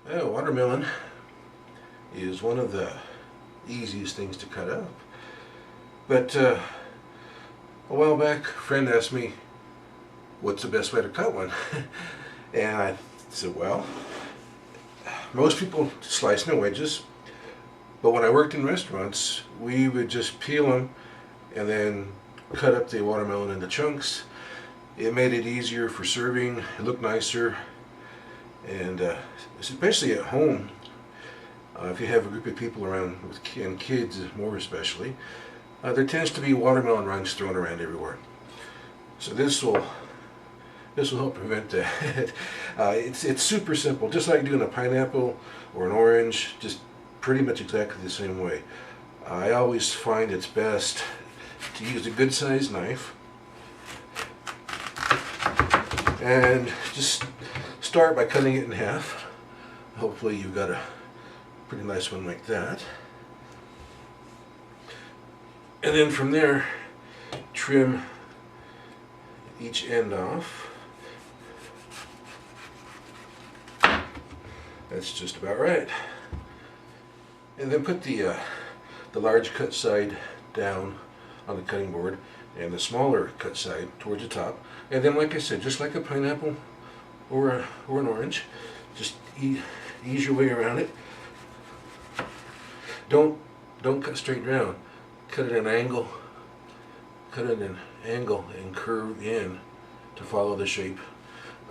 Watermelon is one of the easiest things to cut up. But a while back, a friend asked me, what's the best way to cut one? And I said, well, most people slice them in wedges, but when I worked in restaurants, we would just peel them and then cut up the watermelon into chunks. It made it easier for serving, it looked nicer, and especially at home, if you have a group of people around, and kids more especially, there tends to be watermelon rinds thrown around everywhere. So this will help prevent that. It's super simple, just like doing a pineapple or an orange, just pretty much exactly the same way. I always find it's best to use a good sized knife and just start by cutting it in half. Hopefully you've got a pretty nice one like that. And then from there, trim each end off. That's just about right. And then put the large cut side down on the cutting board and the smaller cut side towards the top. And then, like I said, just like a pineapple or an orange, just ease your way around it. Don't cut straight down. Cut it at an angle. Cut it at an angle and curve in to follow the shape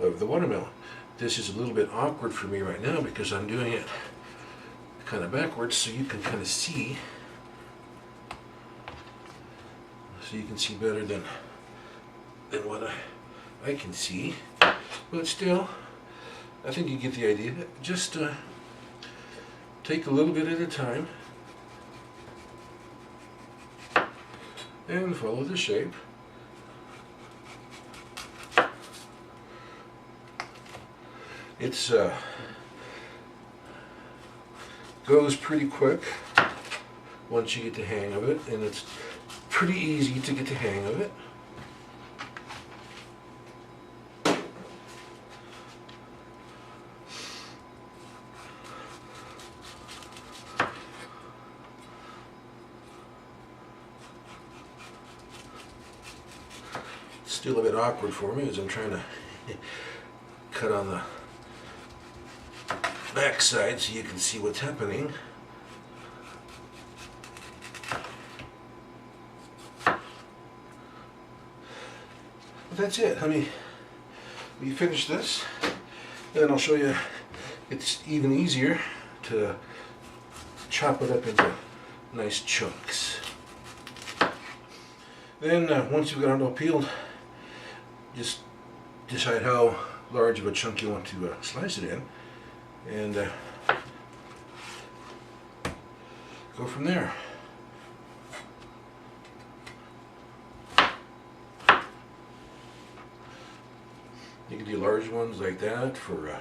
of the watermelon. This is a little bit awkward for me right now because I'm doing it kind of backwards, so you can kind of see. So you can see better than what I can see. But still, I think you get the idea. Just take a little bit at a time and follow the shape. It's goes pretty quick once you get the hang of it, and it's pretty easy to get the hang of it. It's still a bit awkward for me as I'm trying to cut on the back side so you can see what's happening. But that's it. Let me finish this, and then I'll show you it's even easier to chop it up into nice chunks. Then once you've got it all peeled, just decide how large of a chunk you want to slice it in, and go from there. You can do large ones like that for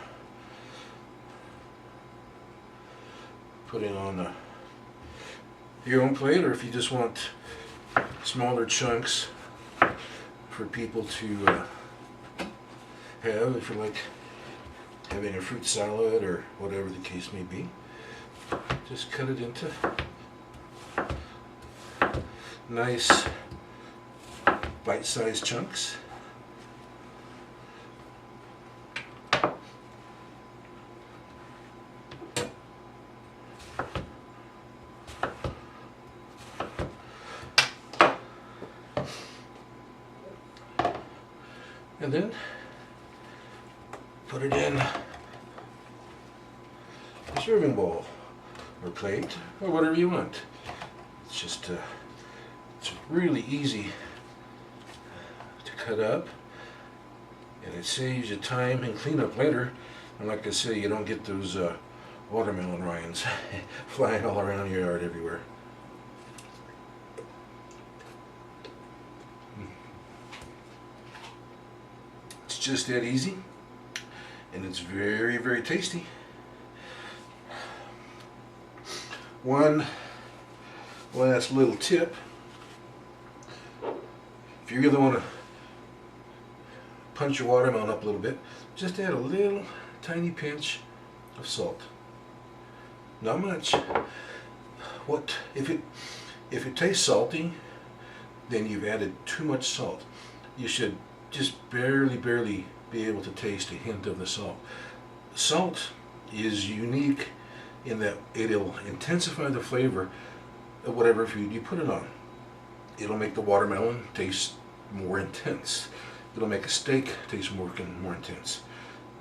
putting on your own plate, or if you just want smaller chunks for people to have, if you like having a fruit salad or whatever the case may be. Just cut it into nice bite-sized chunks. And then put it in a serving bowl or plate or whatever you want. It's just it's really easy to cut up, and it saves you time and cleanup later. And like I say, you don't get those watermelon rinds flying all around your yard everywhere. It's just that easy, and it's very, very tasty. One last little tip: if you really want to punch your watermelon up a little bit, just add a little tiny pinch of salt. Not much. What if it tastes salty, then you've added too much salt. You should just barely be able to taste a hint of the salt. Salt is unique in that it'll intensify the flavor of whatever food you put it on. It'll make the watermelon taste more intense. It'll make a steak taste more intense.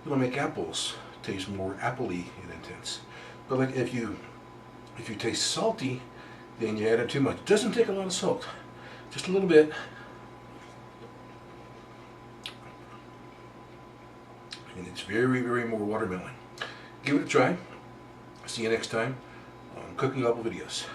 It'll make apples taste more appley and intense. But like if you taste salty, then you added too much. It doesn't take a lot of salt, just a little bit. And it's very more watermelon. Give it a try. See you next time on CookNGobble videos.